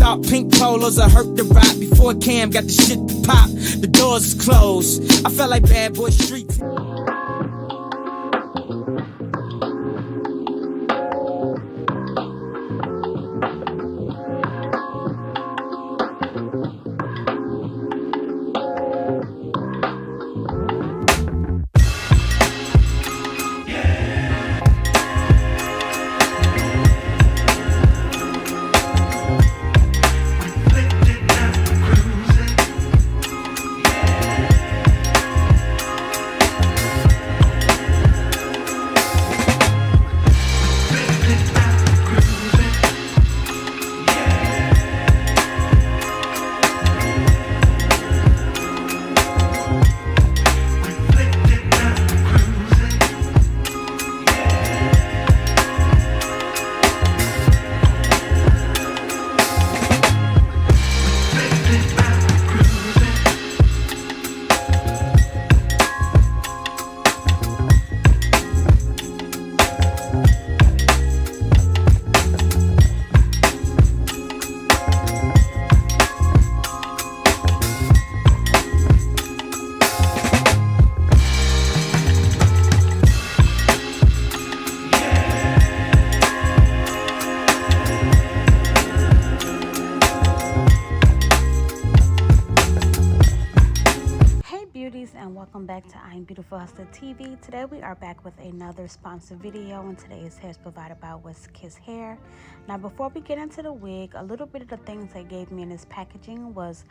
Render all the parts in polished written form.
dark pink polos, I hurt the rock before Cam got the shit to pop. The doors is closed. I felt like Bad Boy Street. And welcome back to I Am Beautiful Hustler TV. Today we are back with another sponsored video, and today's hair is provided by Kiss Hair. Now before we get into the wig, a little bit of the things they gave me in this packaging was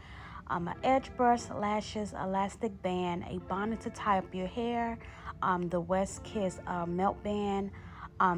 an edge brush, lashes, elastic band, a bonnet to tie up your hair, the Kiss melt band.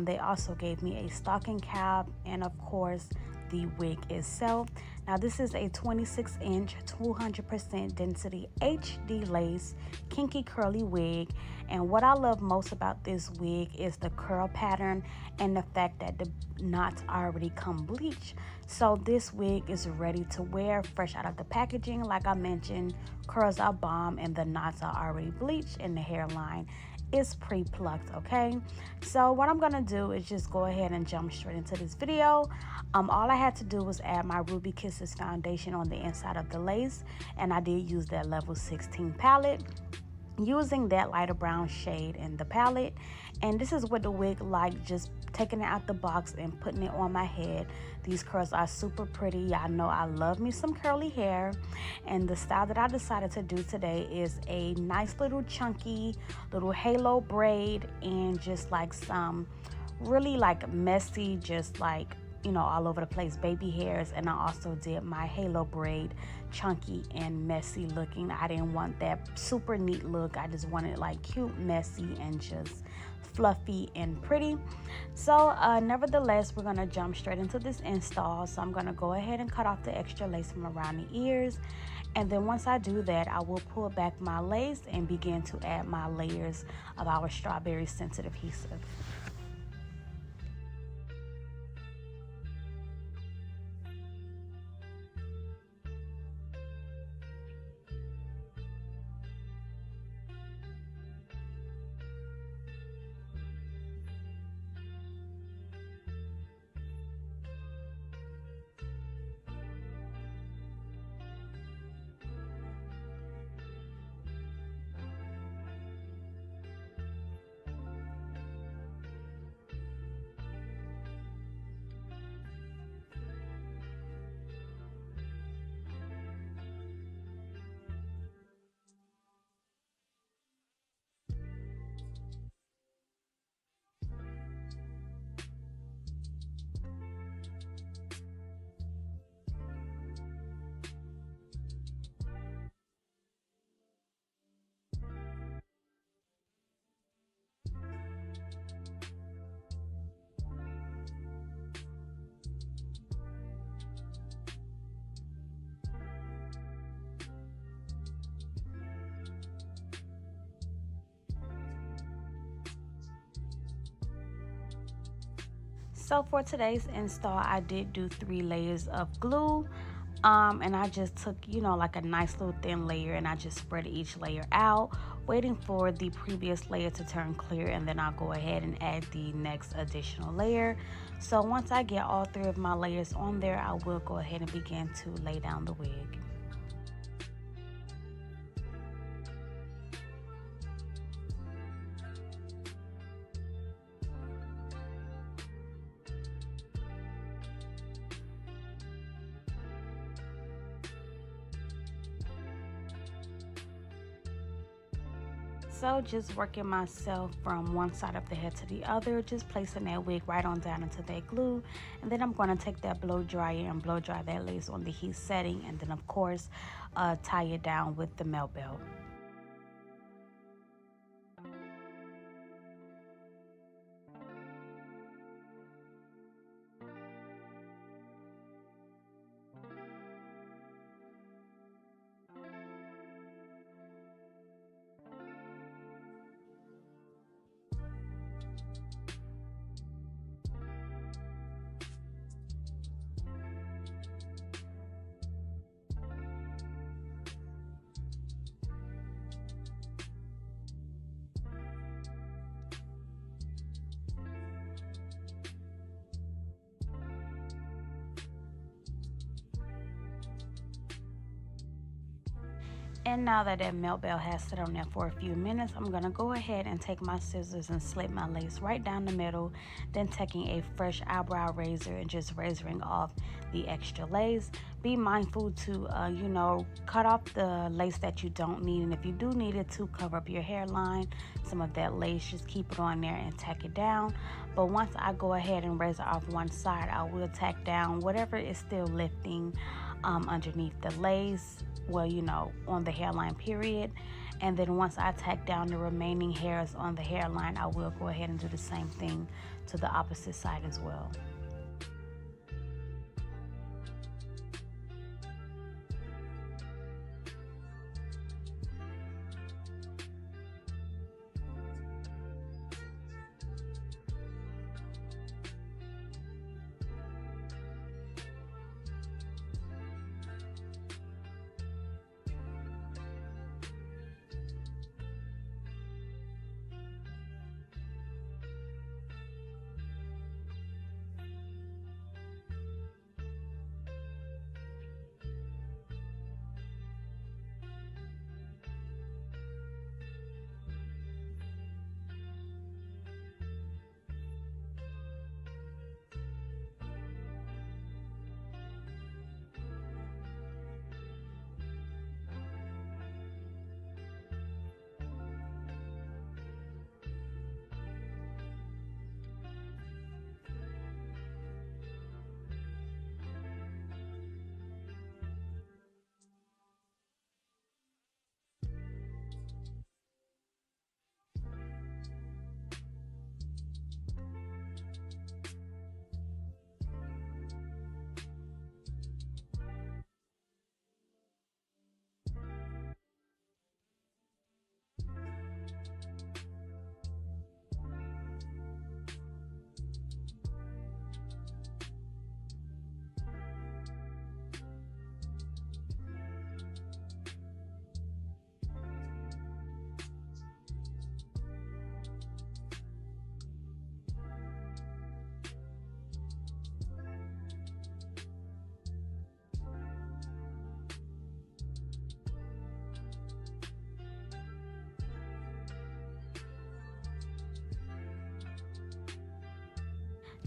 They also gave me a stocking cap, and of course the wig itself. Now this is a 26-inch 200% density HD lace kinky curly wig, and what I love most about this wig is the curl pattern and the fact that the knots already come bleached. So this wig is ready to wear fresh out of the packaging. Like I mentioned, curls are bomb and the knots are already bleached and the hairline is pre-plucked. Okay, so what I'm gonna do is just go ahead and jump straight into this video. All I had to do was add my Ruby Kisses foundation on the inside of the lace, and I did use that level 16 palette, using that lighter brown shade in the palette. And this is what the wig like, just taking it out the box and putting it on my head. These curls are super pretty. Y'all know I love me some curly hair, and the style that I decided to do today is a nice little chunky little halo braid, and just like some really like messy, just like, you know, all over the place baby hairs. And I also did my halo braid chunky and messy looking. I didn't want that super neat look. I just wanted like cute, messy, and just fluffy and pretty. So nevertheless, we're gonna jump straight into this install. So I'm gonna go ahead and cut off the extra lace from around the ears, and then once I do that, I will pull back my lace and begin to add my layers of our strawberry scented adhesive. So for today's install, I did do 3 layers of glue. And I just took, you know, like a nice little thin layer, and I just spread each layer out, waiting for the previous layer to turn clear, and then I'll go ahead and add the next additional layer. So once I get all 3 of my layers on there, I will go ahead and begin to lay down the wig. So just working myself from one side of the head to the other, just placing that wig right on down into that glue. And then I'm going to take that blow dryer and blow dry that lace on the heat setting. And then of course, tie it down with the melt belt. And now that that melt belt has sit on there for a few minutes, I'm going to go ahead and take my scissors and slit my lace right down the middle, then taking a fresh eyebrow razor and just razoring off the extra lace. Be mindful to, you know, cut off the lace that you don't need, and if you do need it to cover up your hairline, some of that lace, just keep it on there and tack it down. But once I go ahead and razor off one side, I will tack down whatever is still lifting underneath the lace, well, you know, on the hairline period. And then once I tack down the remaining hairs on the hairline, I will go ahead and do the same thing to the opposite side as well.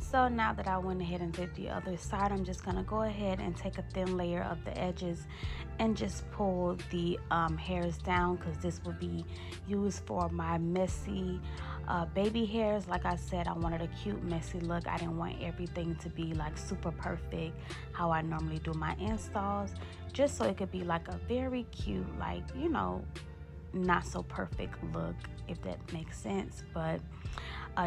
So now that I went ahead and did the other side, I'm just gonna go ahead and take a thin layer of the edges and just pull the hairs down, because this will be used for my messy baby hairs. Like I said, I wanted a cute messy look. I didn't want everything to be like super perfect how I normally do my installs, just so it could be like a very cute, like, you know, not so perfect look, if that makes sense. But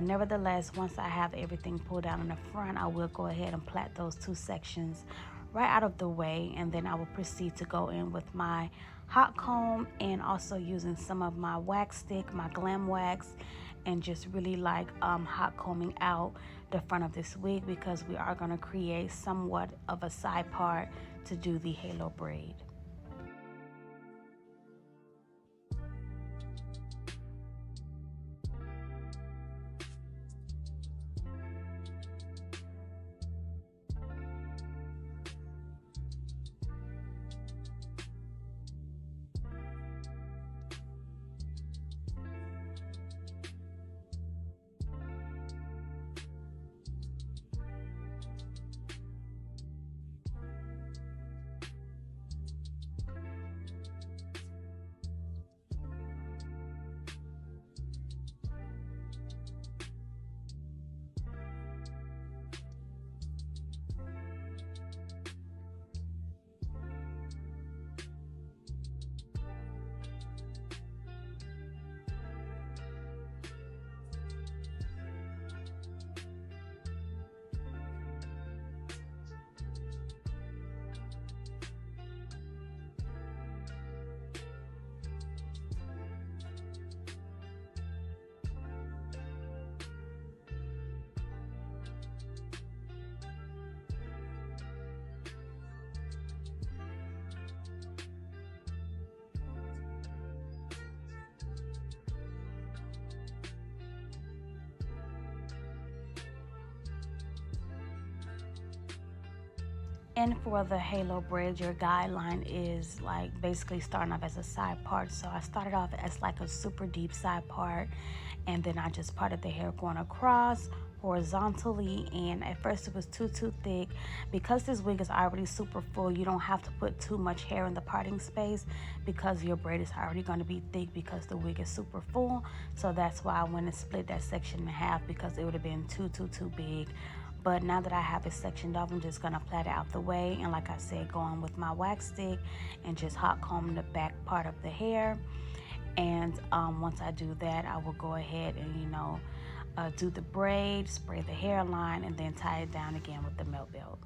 nevertheless, once I have everything pulled down in the front, I will go ahead and plait those two sections right out of the way, and then I will proceed to go in with my hot comb and also using some of my wax stick, my glam wax, and just really like hot combing out the front of this wig, because we are going to create somewhat of a side part to do the halo braid. And for the halo braid, your guideline is like basically starting off as a side part. So I started off as like a super deep side part, and then I just parted the hair going across horizontally. And at first it was too thick. Because this wig is already super full, you don't have to put too much hair in the parting space because your braid is already going to be thick because the wig is super full. So that's why I went and split that section in half, because it would have been too big. But now that I have it sectioned off, I'm just gonna plait it out the way, and like I said, go on with my wax stick and just hot comb the back part of the hair. And once I do that, I will go ahead and do the braid, spray the hairline, and then tie it down again with the melt belt.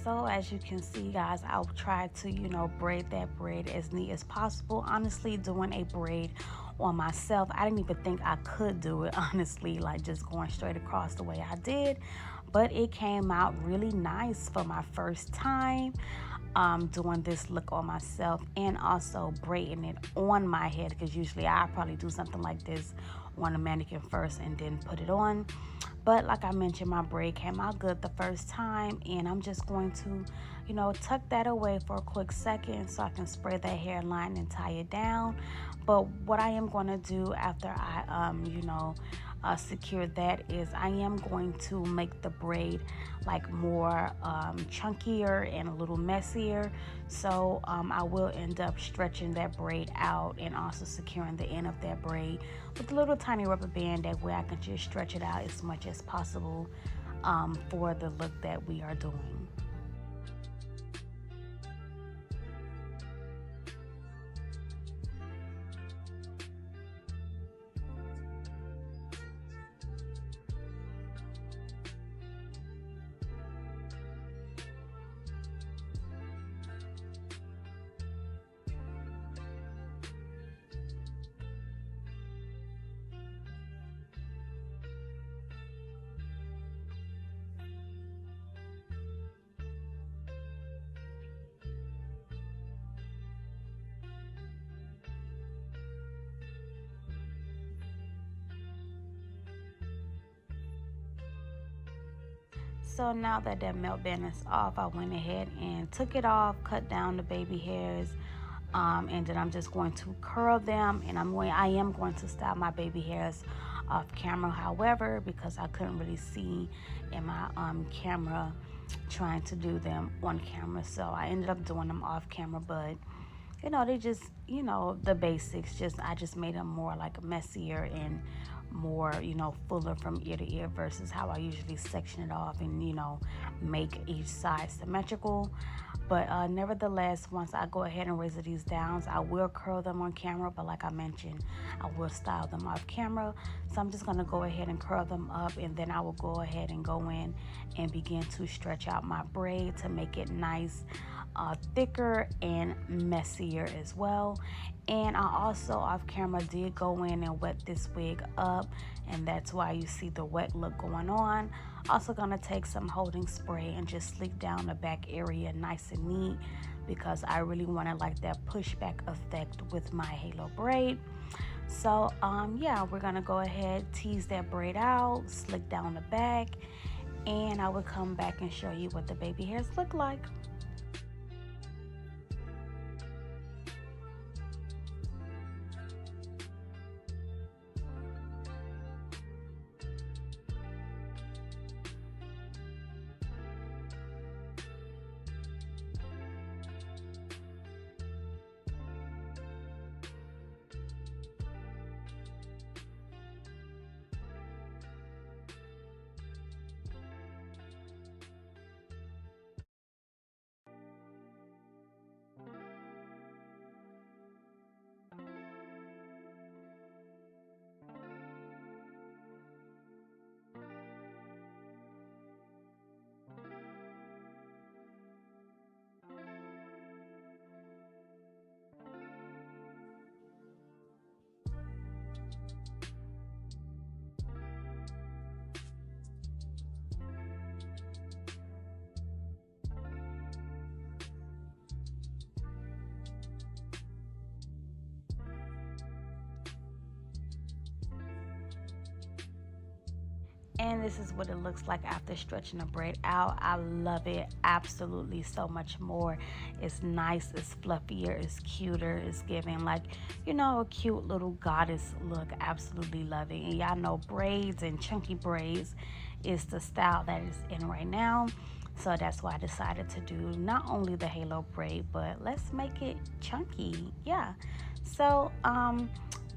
So as you can see, guys, I'll try to braid that braid as neat as possible. Honestly, doing a braid on myself, I didn't even think I could do it, honestly, like just going straight across the way I did. But it came out really nice for my first time doing this look on myself, and also braiding it on my head, because usually I probably do something like this on a mannequin first and then put it on. But like I mentioned, my braid came out good the first time, and I'm just going to you know, tuck that away for a quick second so I can spray that hairline and tie it down. But what I am going to do after I, you know, secure that is I am going to make the braid like more chunkier and a little messier. So I will end up stretching that braid out and also securing the end of that braid with a little tiny rubber band. That way I can just stretch it out as much as possible for the look that we are doing. So now that that melt band is off, I went ahead and took it off, cut down the baby hairs, and then I'm just going to curl them, and I am going to style my baby hairs off camera. However, because I couldn't really see in my camera trying to do them on camera, so I ended up doing them off camera. But you know, they just, you know, the basics. I just made them more like messier and more, you know, fuller from ear to ear versus how I usually section it off and, you know, make each side symmetrical. But nevertheless, once I go ahead and razor these down, I will curl them on camera. But like I mentioned, I will style them off camera. So I'm just going to go ahead and curl them up, and then I will go ahead and go in and begin to stretch out my braid to make it nice, thicker and messier as well. And I also off camera did go in and wet this wig up, and that's why you see the wet look going on. Also gonna take some holding spray and just slick down the back area nice and neat, because I really wanted like that pushback effect with my halo braid. So yeah, we're gonna go ahead, tease that braid out, slick down the back, and I will come back and show you what the baby hairs look like. And this is what it looks like after stretching the braid out. I love it absolutely so much more. It's nice, it's fluffier, it's cuter, it's giving like, you know, a cute little goddess look. Absolutely love it. And y'all know braids and chunky braids is the style that is in right now. So that's why I decided to do not only the halo braid, but let's make it chunky. Yeah. So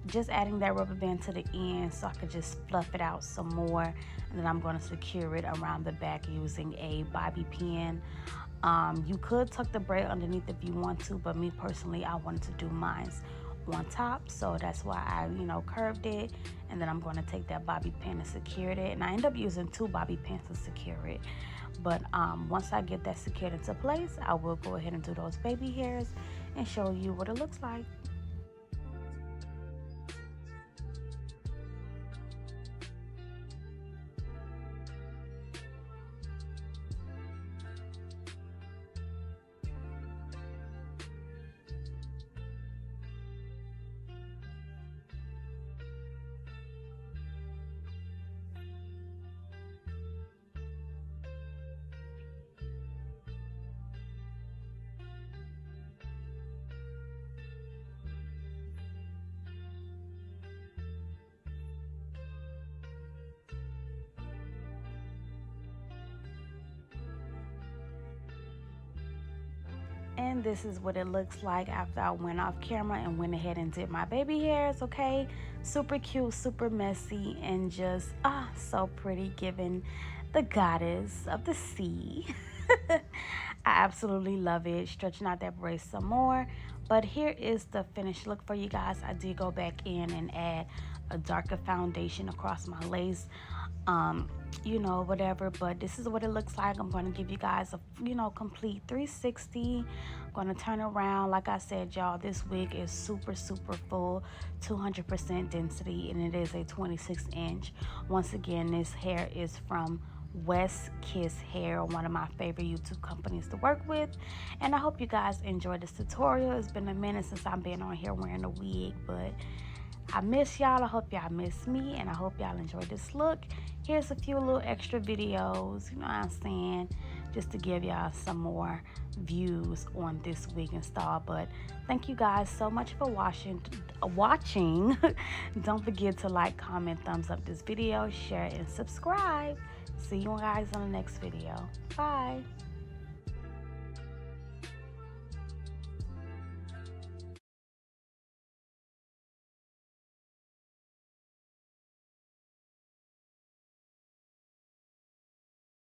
just adding that rubber band to the end so I could just fluff it out some more, and then I'm going to secure it around the back using a bobby pin. You could tuck the braid underneath if you want to, but me personally, I wanted to do mine on top, so that's why I, you know, curved it, and then I'm going to take that bobby pin and secure it, and I end up using 2 bobby pins to secure it. But once I get that secured into place, I will go ahead and do those baby hairs and show you what it looks like. again, this is what it looks like after I went off camera and went ahead and did my baby hairs, okay? Super cute, super messy, and just so pretty, giving the goddess of the sea. I absolutely love it. Stretching out that braid some more. But here is the finished look for you guys. I did go back in and add a darker foundation across my lace, you know, whatever. But this is what it looks like. I'm going to give you guys a, you know, complete 360. I'm going to turn around. Like I said, y'all, this wig is super full, 200% density, and it is a 26-inch. Once again, this hair is from West Kiss Hair, one of my favorite YouTube companies to work with. And I hope you guys enjoyed this tutorial. It's been a minute since I've been on here wearing a wig, but I miss y'all. I hope y'all miss me, and I hope y'all enjoyed this look. Here's a few little extra videos, you know what I'm saying, just to give y'all some more views on this wig install. But thank you guys so much for watching. Don't forget to like, comment, thumbs up this video, share, and subscribe. See you guys on the next video. Bye.